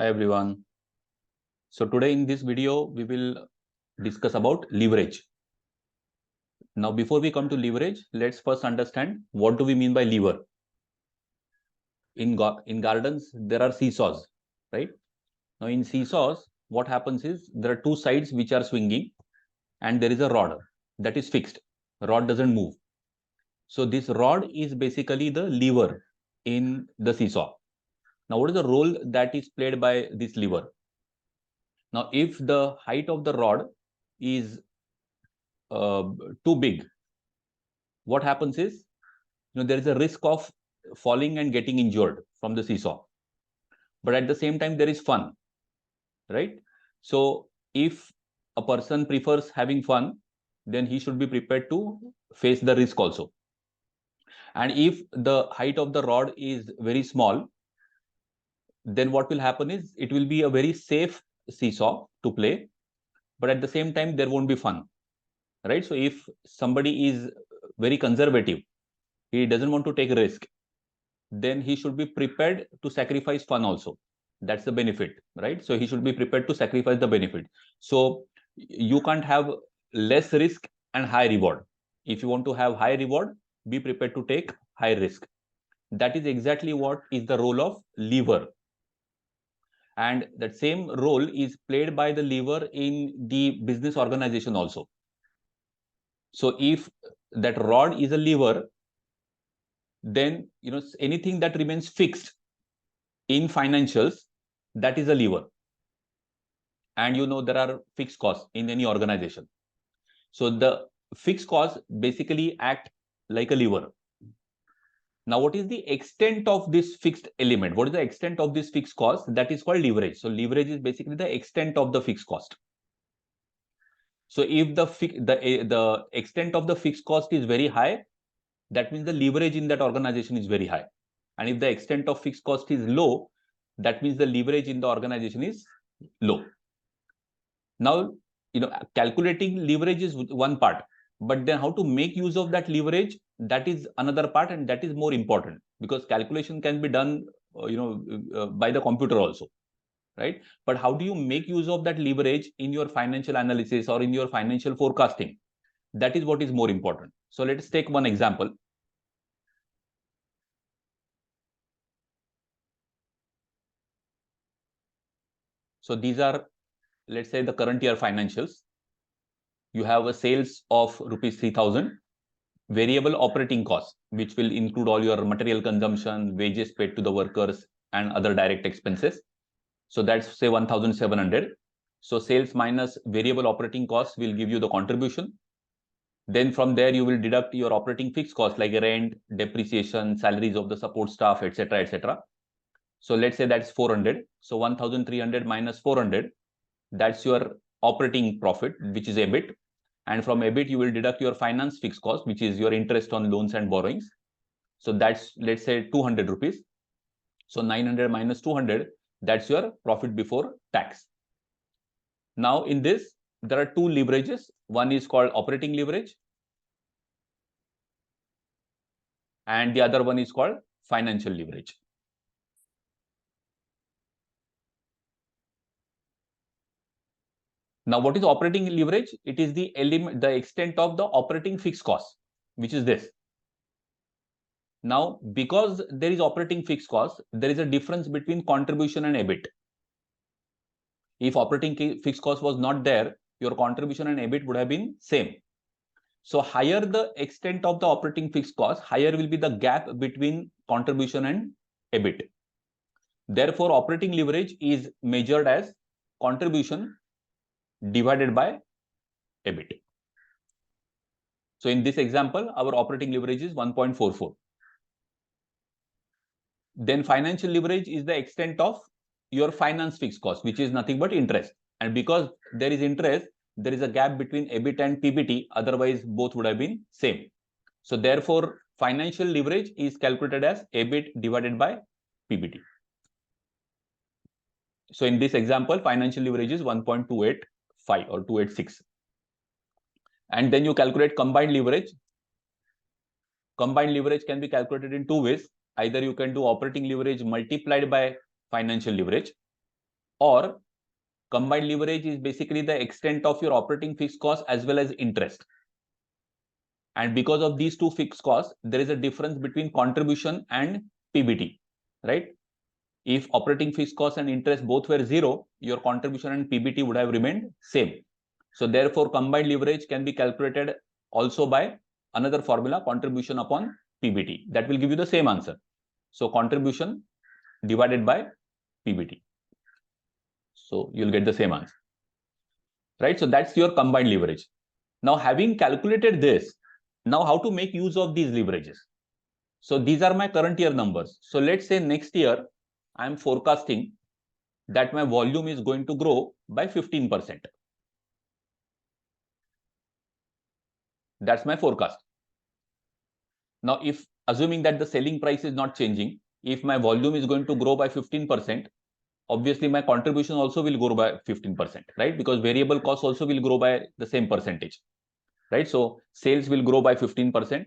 Hi everyone. So today in this video, we will discuss about leverage. Now, before we come to leverage, let's first understand what do we mean by lever. In gardens, there are seesaws, right? Now in seesaws, what happens is there are two sides which are swinging and there is a rod that is fixed. Rod doesn't move. So this rod is basically the lever in the seesaw. Now, what is the role that is played by this lever? Now, if the height of the rod is too big, what happens is, there is a risk of falling and getting injured from the seesaw. But at the same time, there is fun, right? So if a person prefers having fun, then he should be prepared to face the risk also. And if the height of the rod is very small, then what will happen is it will be a very safe seesaw to play, but at the same time, there won't be fun, right? So if somebody is very conservative, he doesn't want to take a risk, then he should be prepared to sacrifice fun also. That's the benefit, right? So he should be prepared to sacrifice the benefit. So you can't have less risk and high reward. If you want to have high reward, be prepared to take high risk. That is exactly what is the role of lever. And that same role is played by the lever in the business organization also. So if that rod is a lever, then anything that remains fixed in financials, that is a lever. And there are fixed costs in any organization. So the fixed costs basically act like a lever. Now, what is the extent of this fixed element? What is the extent of this fixed cost? That is called leverage. So leverage is basically the extent of the fixed cost. So if the extent of the fixed cost is very high, that means the leverage in that organization is very high. And if the extent of fixed cost is low, that means the leverage in the organization is low. Now, calculating leverage is one part, but then how to make use of that leverage, that is another part, and that is more important because calculation can be done, by the computer also, right? But how do you make use of that leverage in your financial analysis or in your financial forecasting? That is what is more important. So let's take one example. So these are, let's say, the current year financials. You have a sales of rupees 3,000, variable operating costs, which will include all your material consumption, wages paid to the workers, and other direct expenses. So that's say 1,700. So sales minus variable operating costs will give you the contribution. Then from there, you will deduct your operating fixed costs like rent, depreciation, salaries of the support staff, etc., etc. So let's say that's 400. So 1,300 minus 400, that's your operating profit, which is EBIT. And from EBIT, you will deduct your finance fixed cost, which is your interest on loans and borrowings. So that's, let's say, 200 rupees. So 900 minus 200, that's your profit before tax. Now in this, there are two leverages. One is called operating leverage, and the other one is called financial leverage. Now, what is operating leverage? It is the extent of the operating fixed cost, which is this. Now, because there is operating fixed cost, there is a difference between contribution and EBIT. If operating fixed cost was not there, your contribution and EBIT would have been same. So higher the extent of the operating fixed cost, higher will be the gap between contribution and EBIT. Therefore, operating leverage is measured as contribution divided by EBIT. So in this example, our operating leverage is 1.44. Then financial leverage is the extent of your finance fixed cost, which is nothing but interest. And because there is interest, there is a gap between EBIT and PBT. Otherwise, both would have been same. So therefore, financial leverage is calculated as EBIT divided by PBT. So in this example, financial leverage is 1.285 or 286. And then you calculate combined leverage. Combined leverage can be calculated in two ways. Either you can do operating leverage multiplied by financial leverage, or combined leverage is basically the extent of your operating fixed cost as well as interest. And because of these two fixed costs, there is a difference between contribution and PBT, right? If operating fixed costs and interest both were zero, your contribution and PBT would have remained same. So therefore, combined leverage can be calculated also by another formula, contribution upon PBT. That will give you the same answer. So contribution divided by PBT. So you'll get the same answer, right? So that's your combined leverage. Now, having calculated this, now how to make use of these leverages? So these are my current year numbers. So let's say next year, I'm forecasting that my volume is going to grow by 15%. That's my forecast. Now, if assuming that the selling price is not changing, if my volume is going to grow by 15%, obviously my contribution also will grow by 15%, right? Because variable costs also will grow by the same percentage, right? So sales will grow by 15%.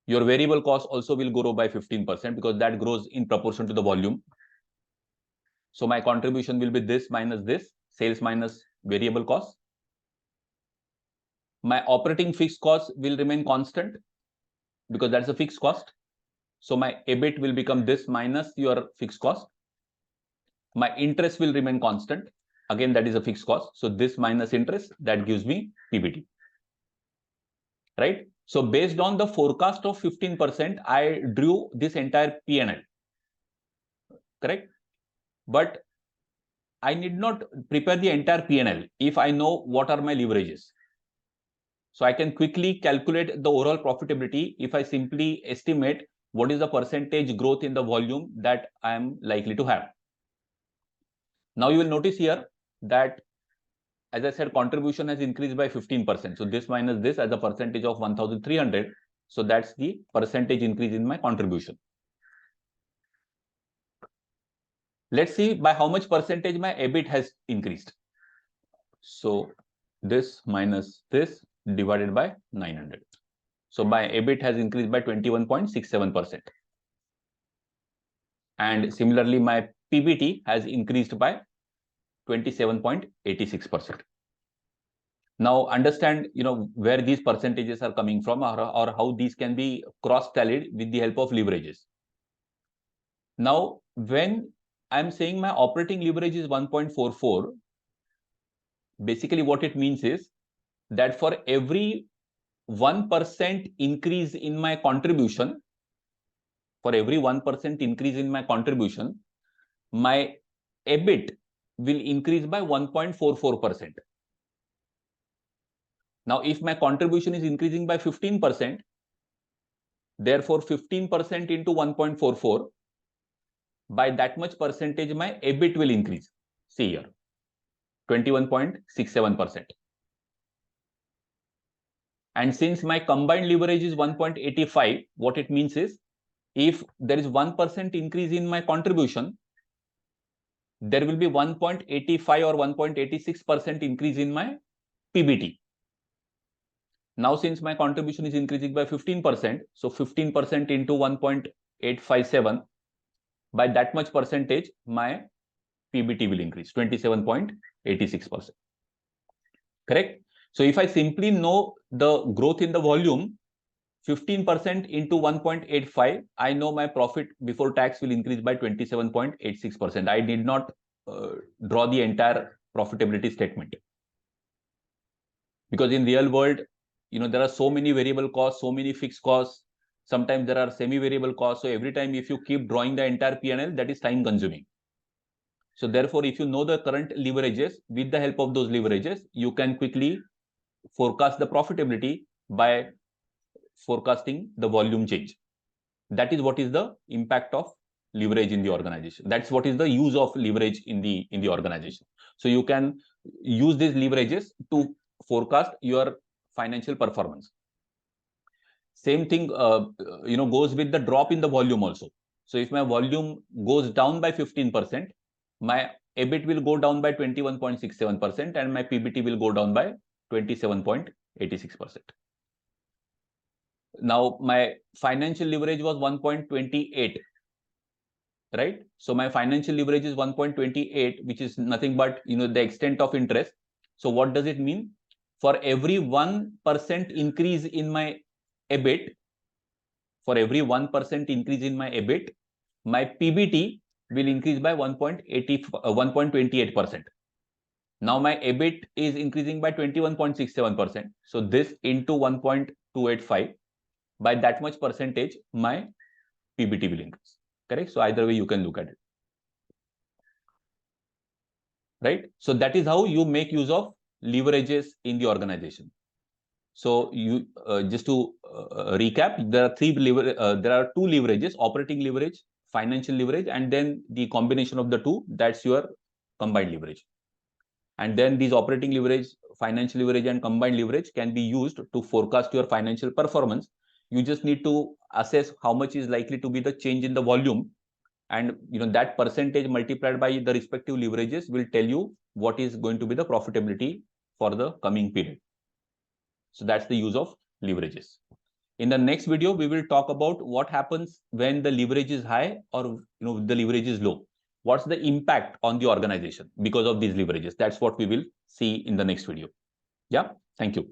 Your variable cost also will grow by 15% because that grows in proportion to the volume. So my contribution will be this minus this, sales minus variable cost. My operating fixed cost will remain constant because that's a fixed cost. So my EBIT will become this minus your fixed cost. My interest will remain constant. Again, that is a fixed cost. So this minus interest, that gives me PBT, right? So based on the forecast of 15%, I drew this entire P&L, correct? But I need not prepare the entire P&L if I know what are my leverages. So I can quickly calculate the overall profitability if I simply estimate what is the percentage growth in the volume that I am likely to have. Now you will notice here that, as I said, contribution has increased by 15%. So this minus this as a percentage of 1,300. So that's the percentage increase in my contribution. Let's see by how much percentage my EBIT has increased. So this minus this divided by 900. So my EBIT has increased by 21.67%. And similarly, my PBT has increased by 27.86%. Now understand, where these percentages are coming from or how these can be cross-tallied with the help of leverages. Now, when I'm saying my operating leverage is 1.44, basically what it means is that for every 1% increase in my contribution, my EBIT will increase by 1.44%. Now, if my contribution is increasing by 15%, therefore 15% into 1.44, by that much percentage, my EBIT will increase. See here, 21.67%. And since my combined leverage is 1.85, what it means is, if there is 1% increase in my contribution, there will be 1.85 or 1.86% increase in my PBT. Now, since my contribution is increasing by 15%, so 15% into 1.857, by that much percentage, my PBT will increase 27.86%. Correct? So if I simply know the growth in the volume, 15% into 1.85, I know my profit before tax will increase by 27.86%. I did not draw the entire profitability statement. Because in real world, there are so many variable costs, so many fixed costs. Sometimes there are semi-variable costs. So every time if you keep drawing the entire P&L, that is time consuming. So therefore, if you know the current leverages, with the help of those leverages, you can quickly forecast the profitability by forecasting the volume change. That is what is the impact of leverage in the organization. That's what is the use of leverage in the organization. So you can use these leverages to forecast your financial performance. Same thing goes with the drop in the volume also. So if my volume goes down by 15%, my EBIT will go down by 21.67% and my PBT will go down by 27.86%. Now my financial leverage was 1.28. right? So my financial leverage is 1.28, which is nothing but, the extent of interest. So what does it mean? For every 1% increase in my EBIT, for every 1% increase in my EBIT, my PBT will increase by 1.28%. Now my EBIT is increasing by 21.67%. So this into 1.285, by that much percentage, my PBT will increase. Correct? So either way you can look at it. Right? So that is how you make use of leverages in the organization. So you just to recap, there are there are two leverages: operating leverage, financial leverage, and then the combination of the two, that's your combined leverage. And then these operating leverage, financial leverage, and combined leverage can be used to forecast your financial performance. You just need to assess how much is likely to be the change in the volume, and that percentage multiplied by the respective leverages will tell you what is going to be the profitability for the coming period. So that's the use of leverages. In the next video, we will talk about what happens when the leverage is high or the leverage is low. What's the impact on the organization because of these leverages? That's what we will see in the next video. Yeah, thank you.